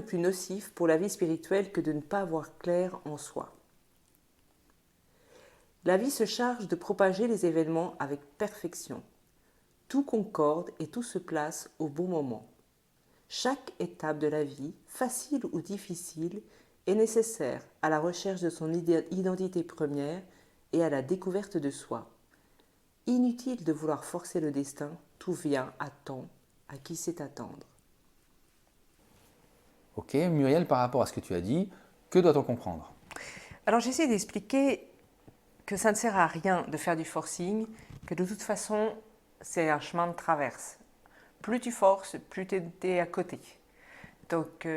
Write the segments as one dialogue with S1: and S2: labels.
S1: plus nocif pour la vie spirituelle que de ne pas voir clair en soi. La vie se charge de propager les événements avec perfection. Tout concorde et tout se place au bon moment. Chaque étape de la vie, facile ou difficile, est nécessaire à la recherche de son identité première et à la découverte de soi. Inutile de vouloir forcer le destin, tout vient à temps, à qui sait attendre.
S2: Ok, Muriel, par rapport à ce que tu as dit, que doit-on comprendre?
S1: Alors j'essaie d'expliquer que ça ne sert à rien de faire du forcing, que de toute façon c'est un chemin de traverse. Plus tu forces, plus tu es à côté. Donc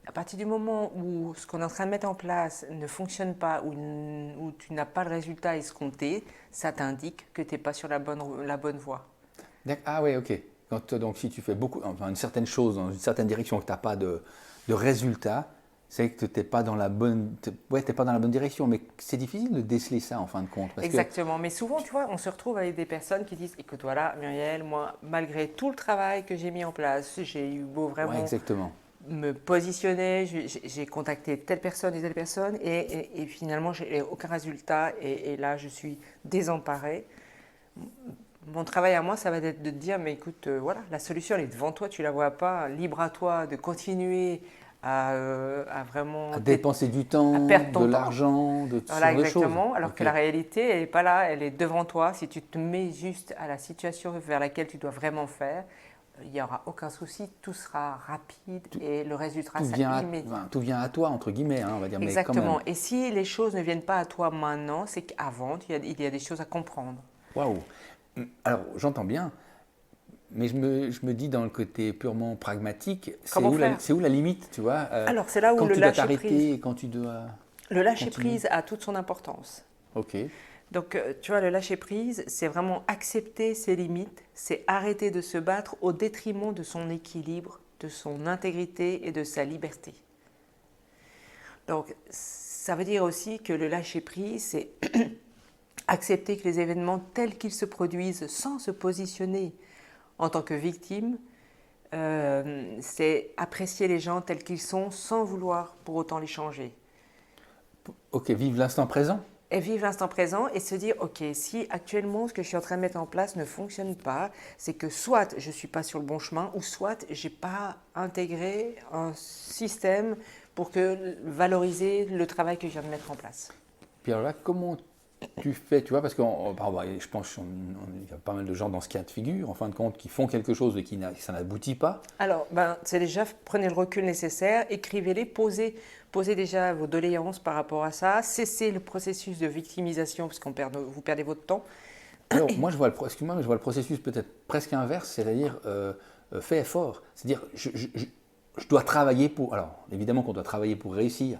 S1: à partir du moment où ce qu'on est en train de mettre en place ne fonctionne pas, ou tu n'as pas le résultat escompté, ça t'indique que tu n'es pas sur la bonne voie.
S2: Ah ouais, ok. Donc si tu fais une certaine chose dans une certaine direction et que tu n'as pas de résultat, c'est que tu n'es pas dans la bonne, t'es pas dans la bonne direction. Mais c'est difficile de déceler ça en fin de compte.
S1: Exactement. Mais souvent, tu vois, on se retrouve avec des personnes qui disent, écoute, voilà, Muriel, moi, malgré tout le travail que j'ai mis en place, j'ai eu beau vraiment
S2: exactement.
S1: me positionner, j'ai contacté telle personne et telle personne, et finalement, j'ai aucun résultat, et là, je suis désemparée. Mon travail à moi, ça va être de te dire, mais écoute, voilà, la solution, elle est devant toi, tu la vois pas, libre à toi de continuer à vraiment
S2: À dépenser du temps,
S1: à perdre
S2: de
S1: ton temps.
S2: l'argent, de toutes
S1: Voilà,
S2: sortes de choses.
S1: exactement. Alors
S2: Ok.
S1: que la réalité, elle n'est pas là, elle est devant toi. Si tu te mets juste à la situation vers laquelle tu dois vraiment faire, il n'y aura aucun souci, tout sera rapide et le résultat
S2: Tout
S1: sera
S2: vient
S1: immédiat.
S2: tout vient à toi, entre guillemets, hein, on va dire, mais quand même.
S1: Exactement. Et si les choses ne viennent pas à toi maintenant, c'est qu'avant, il y a des choses à comprendre.
S2: Waouh. Alors, j'entends bien, mais je me dis dans le côté purement pragmatique,
S1: Comment faire?
S2: c'est où la limite, tu vois
S1: Alors, c'est là où
S2: quand
S1: le
S2: tu dois
S1: lâcher prise,
S2: t'arrêter et quand tu dois
S1: le lâcher
S2: continuer.
S1: prise a toute son importance.
S2: Ok.
S1: Donc, tu vois, le lâcher prise, c'est vraiment accepter ses limites, c'est arrêter de se battre au détriment de son équilibre, de son intégrité et de sa liberté. Donc, ça veut dire aussi que le lâcher prise, c'est accepter que les événements tels qu'ils se produisent sans se positionner en tant que victime, c'est apprécier les gens tels qu'ils sont sans vouloir pour autant les changer.
S2: Ok, vive l'instant présent.
S1: Et vivre l'instant présent et se dire, ok, si actuellement ce que je suis en train de mettre en place ne fonctionne pas, c'est que soit je ne suis pas sur le bon chemin, ou soit je n'ai pas intégré un système pour valoriser le travail que je viens de mettre en place.
S2: Puis alors là, comment tu fais, tu vois, parce que je pense qu'il y a pas mal de gens dans ce cas de figure, en fin de compte, qui font quelque chose et ça n'aboutit pas.
S1: Alors, c'est déjà, prenez le recul nécessaire, écrivez-les, posez déjà vos doléances par rapport à ça, cessez le processus de victimisation, parce vous perdez votre temps.
S2: Alors, moi, excuse-moi, mais je vois le processus peut-être presque inverse, c'est-à-dire fais effort. C'est-à-dire, je dois travailler pour. Alors, évidemment qu'on doit travailler pour réussir,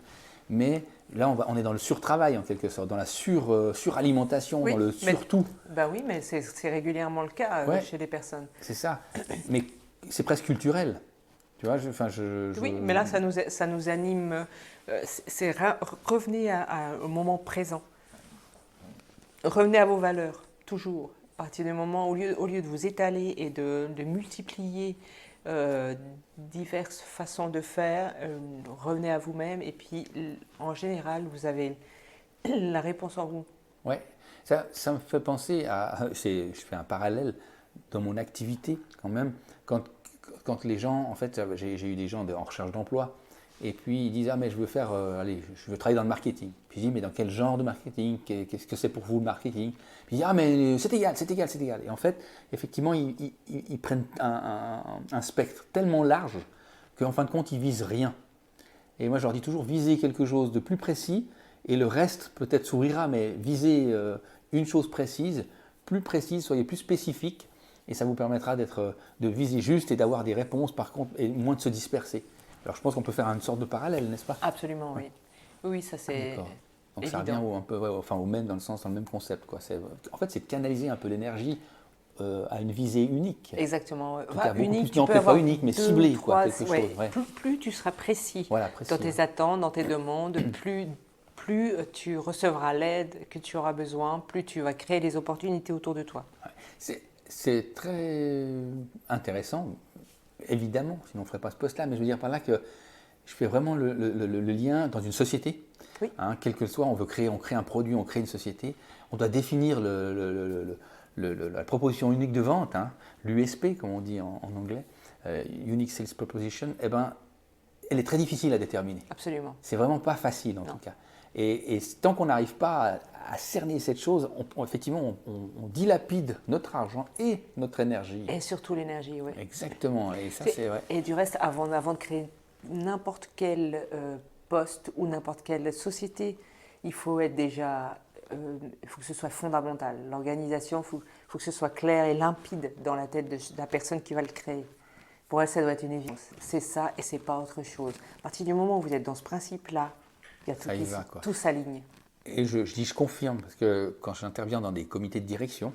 S2: mais là, on est dans le surtravail en quelque sorte, dans la suralimentation,
S1: Oui,
S2: dans le
S1: mais,
S2: surtout.
S1: oui, mais c'est régulièrement le cas
S2: Ouais,
S1: chez les personnes.
S2: c'est ça. Mais c'est presque culturel. Tu vois,
S1: Oui, mais là, ça nous anime. Revenez au moment présent. Revenez à vos valeurs, toujours. À partir du moment, au lieu de vous étaler et de multiplier diverses façons de faire, revenez à vous-même et puis, en général, vous avez la réponse en vous.
S2: Ouais, ça me fait penser je fais un parallèle dans mon activité quand même, quand les gens, en fait, j'ai eu des gens en recherche d'emploi, et puis ils disent, ah mais je veux faire, allez, je veux travailler dans le marketing. Puis je dis, mais dans quel genre de marketing? Qu'est-ce que c'est pour vous le marketing? Puis ils disent, ah mais c'est égal, c'est égal, c'est égal. Et en fait, effectivement, ils prennent un spectre tellement large qu'en fin de compte, ils visent rien. Et moi, je leur dis toujours, visez quelque chose de plus précis, et le reste peut-être s'ouvrira, mais visez une chose précise, soyez plus spécifique, et ça vous permettra de viser juste et d'avoir des réponses, par contre, et moins de se disperser. Alors, je pense qu'on peut faire une sorte de parallèle, n'est-ce pas?
S1: Absolument,
S2: Ouais.
S1: oui. Oui, ça c'est
S2: D'accord. Donc ça revient
S1: évident.
S2: un peu, au même, dans le même concept, quoi. En fait, c'est de canaliser un peu l'énergie à une visée unique.
S1: Exactement.
S2: En tout cas, beaucoup
S1: Unique,
S2: plus,
S1: tu
S2: non,
S1: peux
S2: peut-être pas
S1: avoir
S2: unique, mais
S1: deux,
S2: ciblé, quoi,
S1: trois.
S2: quelque chose.
S1: Ouais.
S2: Ouais.
S1: Plus tu seras précis
S2: Voilà,
S1: dans
S2: précis. Ouais.
S1: tes attentes, dans tes demandes, plus tu recevras l'aide que tu auras besoin, plus tu vas créer des opportunités autour de toi.
S2: C'est très intéressant, évidemment, sinon on ne ferait pas ce poste-là, mais je veux dire par là que je fais vraiment le lien dans une société.
S1: Oui.
S2: Hein, quel que soit, on crée un produit, on crée une société. On doit définir la proposition unique de vente, hein, l'USP comme on dit en anglais, Unique Sales Proposition. Eh ben, elle est très difficile à déterminer.
S1: Absolument.
S2: C'est vraiment pas facile en tout cas. Et tant qu'on n'arrive pas à cerner cette chose, effectivement, on dilapide notre argent et notre énergie.
S1: Et surtout l'énergie, oui.
S2: Exactement. Et ça, c'est vrai.
S1: Et du reste, avant de créer n'importe quel poste ou n'importe quelle société, il faut être déjà, il faut que ce soit fondamental. L'organisation, il faut que ce soit clair et limpide dans la tête de la personne qui va le créer. Pour elle, ça doit être une évidence. C'est ça et c'est pas autre chose. À partir du moment où vous êtes dans ce principe-là, il y a tout s'aligne.
S2: Et je dis je confirme, parce que quand j'interviens dans des comités de direction,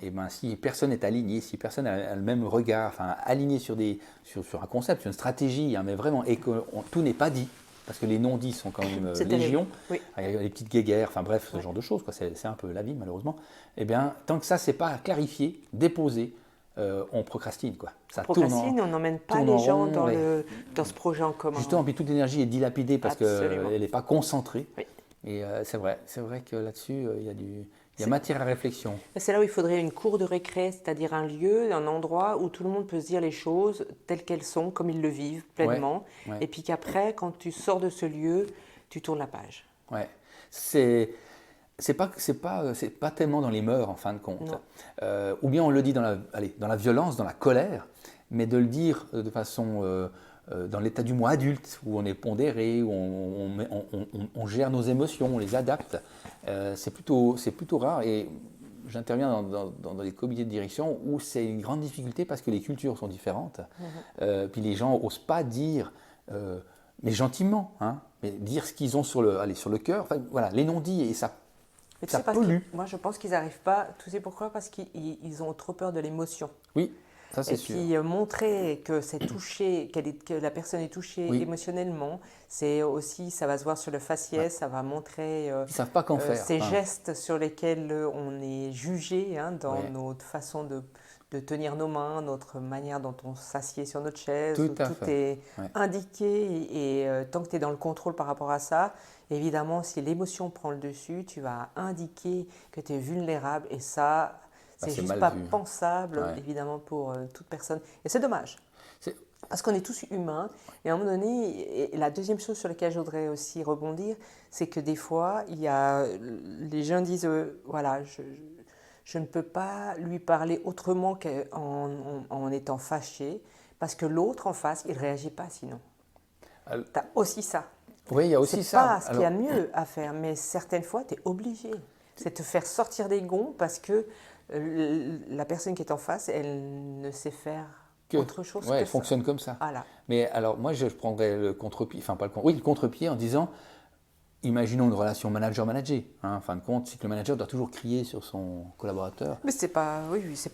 S2: et ben, si personne n'est aligné, si personne a le même regard, enfin aligné sur un concept, sur une stratégie, hein, mais vraiment, et que tout n'est pas dit, parce que les non-dits sont quand même légion, oui. Il y a des petites guéguerres, enfin bref, ce genre de choses, c'est un peu la vie malheureusement, et bien tant que ça c'est pas clarifié, déposé, on procrastine. Quoi.
S1: Ça on procrastine, on n'emmène pas les gens dans ce projet en commun.
S2: Justement, puis toute l'énergie est dilapidée parce qu'elle n'est pas concentrée. Oui. Et c'est vrai que là-dessus, il y a matière à réflexion.
S1: C'est là où il faudrait une cour de récré, c'est-à-dire un lieu, un endroit où tout le monde peut se dire les choses telles qu'elles sont, comme ils le vivent pleinement. Ouais. Et puis qu'après, quand tu sors de ce lieu, tu tournes la page.
S2: Ouais, c'est pas tellement dans les mœurs en fin de compte. Ou bien on le dit dans la violence, dans la colère, mais de le dire de façon dans l'état du moi adulte, où on est pondéré, où on gère nos émotions, on les adapte. C'est plutôt rare et j'interviens dans des comités de direction où c'est une grande difficulté parce que les cultures sont différentes. Puis les gens n'osent pas dire, mais gentiment, hein, mais dire ce qu'ils ont sur le cœur. Enfin, voilà, les non-dits et ça pollue.
S1: Moi, je pense qu'ils n'arrivent pas. Tu sais pourquoi? Parce qu'ils ont trop peur de l'émotion.
S2: Oui, ça c'est sûr.
S1: Et puis montrer que c'est touché, que la personne est touchée émotionnellement, c'est aussi, ça va se voir sur le faciès, ça va montrer
S2: ils savent pas qu'en faire.
S1: Ces gestes sur lesquels on est jugé tout notre façon de tenir nos mains, notre manière dont on s'assied sur notre chaise, tout est indiqué et tant que tu es dans le contrôle par rapport à ça, évidemment, si l'émotion prend le dessus, tu vas indiquer que tu es vulnérable et ça, c'est juste pas pensable, évidemment, pour toute personne. Et c'est dommage. Parce qu'on est tous humains. Et à un moment donné, et la deuxième chose sur laquelle je voudrais aussi rebondir, c'est que des fois, les gens disent, voilà, je ne peux pas lui parler autrement qu'en étant fâché, parce que l'autre en face, il ne réagit pas sinon. Tu as aussi ça.
S2: Oui, il y a aussi ça.
S1: C'est pas ce qu'il y a de mieux à faire, mais certaines fois, tu es obligé. C'est te faire sortir des gonds parce que la personne qui est en face, elle ne sait faire autre chose que ça.
S2: Elle fonctionne comme ça.
S1: Voilà.
S2: Mais alors, moi, je prendrais le contre-pied, enfin pas le contre-pied en disant, imaginons une relation manager-manager. Hein, en fin de compte, c'est que le manager doit toujours crier sur son collaborateur.
S1: Mais c'est pas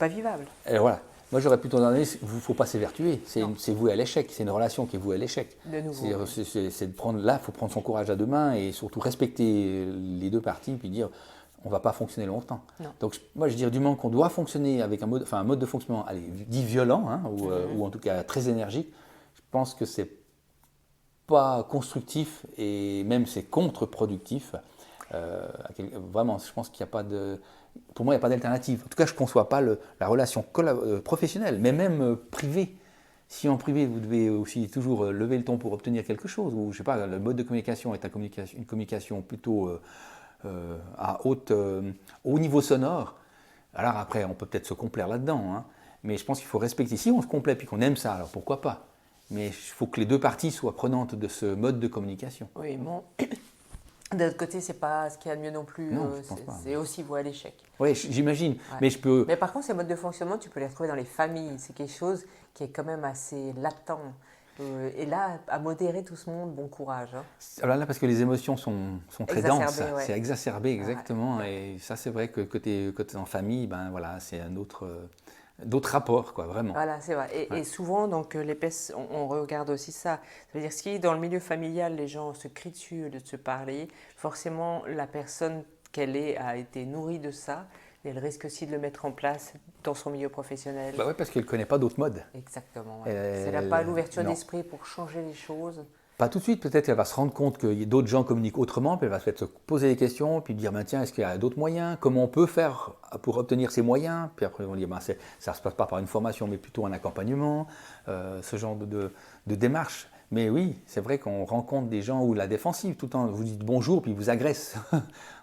S1: vivable.
S2: Et voilà. Moi, j'aurais plutôt donné, il ne faut pas s'évertuer, c'est voué à l'échec, c'est une relation qui est vouée à l'échec.
S1: De nouveau.
S2: C'est de prendre, là, il faut prendre son courage à deux mains et surtout respecter les deux parties, puis dire, on ne va pas fonctionner longtemps. Non. Donc, moi, je dirais du moment qu'on doit fonctionner avec un mode de fonctionnement, dit violent, hein, ou en tout cas très énergique, je pense que c'est pas constructif et même c'est contre-productif. Vraiment, je pense qu'il n'y a pas de... Pour moi, il n'y a pas d'alternative. En tout cas, je ne conçois pas la relation professionnelle, mais même privée. Si en privé, vous devez aussi toujours lever le ton pour obtenir quelque chose, ou je ne sais pas, le mode de communication est une communication plutôt à haut niveau sonore, alors après, on peut peut-être se complaire là-dedans, hein, mais je pense qu'il faut respecter. Si on se complaît et qu'on aime ça, alors pourquoi pas? Mais il faut que les deux parties soient prenantes de ce mode de communication.
S1: Oui, bon... De l'autre côté, c'est pas ce qu'il y a de mieux non plus.
S2: Non,
S1: c'est aussi voué à l'échec.
S2: Oui, j'imagine. Mais je peux.
S1: Mais par contre, ces modes de fonctionnement, tu peux les retrouver dans les familles. C'est quelque chose qui est quand même assez latent. Et là, à modérer tout ce monde, bon courage. Hein.
S2: Alors là, parce que les émotions sont très denses.
S1: Ouais.
S2: C'est exacerbé, exactement. Ouais. Et ça, c'est vrai que côté en famille, ben voilà, c'est un autre. D'autres rapports, quoi, vraiment.
S1: Voilà, c'est vrai. Et souvent, donc, on regarde aussi ça. Ça veut dire, si dans le milieu familial, les gens se crient dessus au lieu de se parler, forcément, la personne qu'elle est a été nourrie de ça, et elle risque aussi de le mettre en place dans son milieu professionnel.
S2: Bah oui, parce qu'elle ne connaît pas d'autres modes.
S1: Exactement. Ouais. Elle n'a pas l'ouverture d'esprit pour changer les choses.
S2: Pas tout de suite, peut-être qu'elle va se rendre compte que d'autres gens communiquent autrement, puis elle va peut-être se poser des questions, puis dire, ben, tiens, est-ce qu'il y a d'autres moyens? Comment on peut faire pour obtenir ces moyens? Puis après, on dit, ben, ça ne se passe pas par une formation, mais plutôt un accompagnement, ce genre de démarche. Mais oui, c'est vrai qu'on rencontre des gens où la défensive, tout le temps, vous dites bonjour, puis ils vous agressent.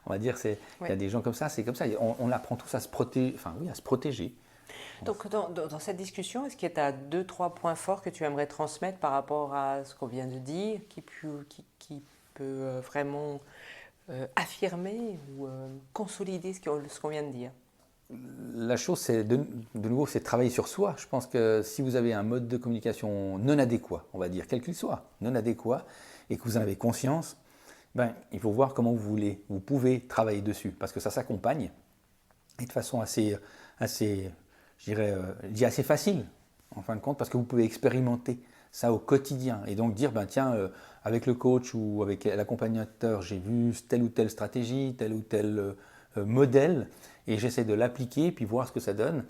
S2: On va dire, il y a des gens comme ça, c'est comme ça. On apprend tous à se protéger, enfin oui, à se protéger.
S1: Donc, dans cette discussion, est-ce que tu as 2-3 points forts que tu aimerais transmettre par rapport à ce qu'on vient de dire, qui peut vraiment affirmer ou consolider ce qu'on vient de dire?
S2: La chose, c'est de nouveau, c'est de travailler sur soi. Je pense que si vous avez un mode de communication non adéquat, on va dire, quel qu'il soit, non adéquat, et que vous en avez conscience, ben, il faut voir comment vous pouvez travailler dessus, parce que ça s'accompagne, et de façon assez je dirais assez facile, en fin de compte, parce que vous pouvez expérimenter ça au quotidien. Et donc dire, ben tiens, avec le coach ou avec l'accompagnateur, j'ai vu telle ou telle stratégie, tel ou tel modèle, et j'essaie de l'appliquer, puis voir ce que ça donne.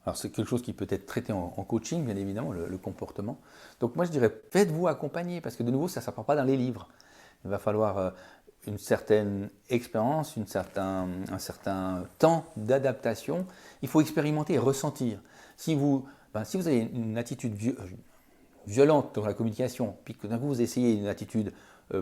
S2: Alors c'est quelque chose qui peut être traité en coaching, bien évidemment, le comportement. Donc moi je dirais, faites-vous accompagner, parce que de nouveau, ça ne s'apprend pas dans les livres. Il va falloir une certaine expérience, un certain temps d'adaptation. Il faut expérimenter et ressentir. Si vous avez une attitude violente dans la communication, puis que d'un coup vous essayez une attitude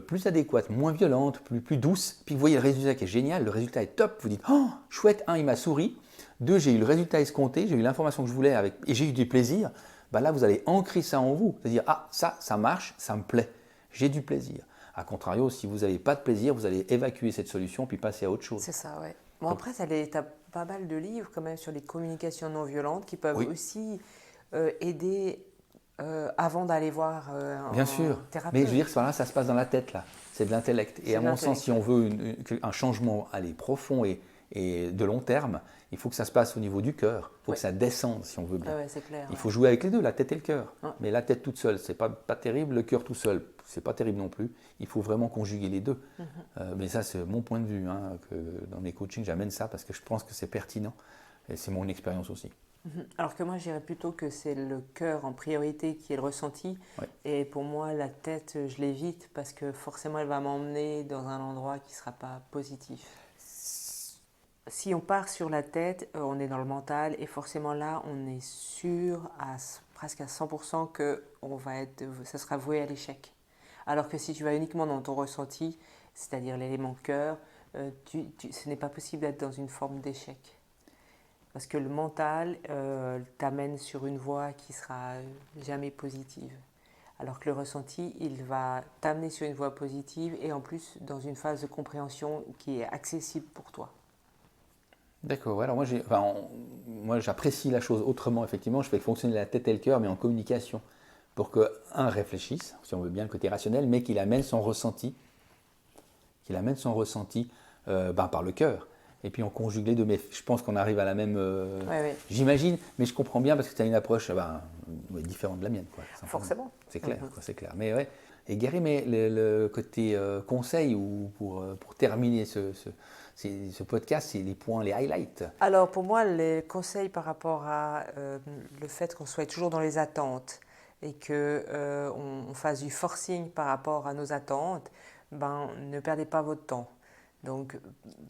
S2: plus adéquate, moins violente, plus douce, puis que vous voyez le résultat qui est génial, le résultat est top, vous dites « Oh, chouette, un, il m'a souri, deux, j'ai eu le résultat escompté, j'ai eu l'information que je voulais et j'ai eu du plaisir », ben là vous allez ancrer ça en vous, c'est-à-dire « Ah, ça marche, ça me plaît, j'ai du plaisir ». A contrario, si vous n'avez pas de plaisir, vous allez évacuer cette solution puis passer à autre chose.
S1: C'est ça, ouais. Bon, après, tu as pas mal de livres quand même sur les communications non violentes qui peuvent aussi aider avant d'aller voir
S2: Bien
S1: un
S2: sûr,
S1: thérapeute.
S2: mais je veux dire que ça se passe dans la tête là, c'est de l'intellect. Et à mon sens, si on veut un changement profond et de long terme, il faut que ça se passe au niveau du cœur, il faut que ça descende si on veut bien.
S1: Ah ouais, c'est clair,
S2: il faut jouer avec les deux, la tête et le cœur. Mais la tête toute seule, c'est pas terrible, le cœur tout seul, c'est pas terrible non plus. Il faut vraiment conjuguer les deux. Mais ça, c'est mon point de vue, que dans mes coachings, j'amène ça parce que je pense que c'est pertinent et c'est mon expérience aussi.
S1: Alors que moi, je dirais plutôt que c'est le cœur en priorité qui est le ressenti.
S2: Ouais.
S1: Et pour moi, la tête, je l'évite parce que forcément, elle va m'emmener dans un endroit qui ne sera pas positif. Si on part sur la tête, on est dans le mental et forcément là, on est sûr presque à 100% que ça sera voué à l'échec. Alors que si tu vas uniquement dans ton ressenti, c'est-à-dire l'élément cœur, ce n'est pas possible d'être dans une forme d'échec. Parce que le mental t'amène sur une voie qui sera jamais positive. Alors que le ressenti, il va t'amener sur une voie positive et en plus dans une phase de compréhension qui est accessible pour toi.
S2: D'accord, alors moi j'apprécie la chose autrement, effectivement, je fais fonctionner la tête et le cœur, mais en communication, pour que un réfléchisse, si on veut bien le côté rationnel, mais qu'il amène son ressenti, par le cœur. Et puis on conjugue les deux, mais je pense qu'on arrive à la même, j'imagine, mais je comprends bien parce que tu as une approche différente de la mienne. Quoi,
S1: forcément.
S2: C'est clair, c'est clair. Mais ouais. Et Gary, mais le côté conseil, ou pour terminer ce podcast, c'est les points, les highlights.
S1: Alors pour moi, les conseils par rapport à le fait qu'on soit toujours dans les attentes et qu'on fasse du forcing par rapport à nos attentes, ne perdez pas votre temps. Donc,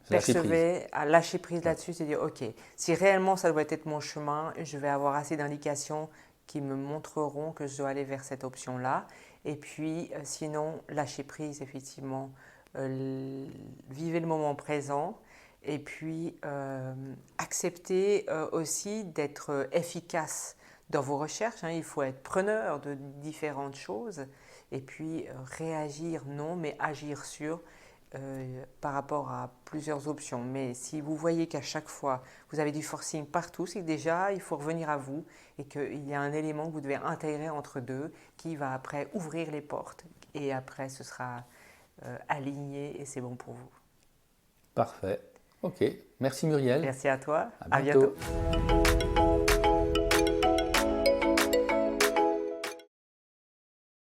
S1: percevez à lâcher prise là-dessus, c'est dire, ok, si réellement ça doit être mon chemin, je vais avoir assez d'indications qui me montreront que je dois aller vers cette option-là. Et puis, sinon, lâcher prise, effectivement, vivez le moment présent. Et puis, acceptez aussi d'être efficace dans vos recherches. Il faut être preneur de différentes choses. Et puis, réagir non, mais agir sur par rapport à plusieurs options. Mais si vous voyez qu'à chaque fois, vous avez du forcing partout, c'est que déjà, il faut revenir à vous et qu'il y a un élément que vous devez intégrer entre deux qui va après ouvrir les portes. Et après, ce sera aligné et c'est bon pour vous.
S2: Parfait. Ok. Merci Muriel.
S1: Merci à toi.
S2: À bientôt.
S1: À bientôt.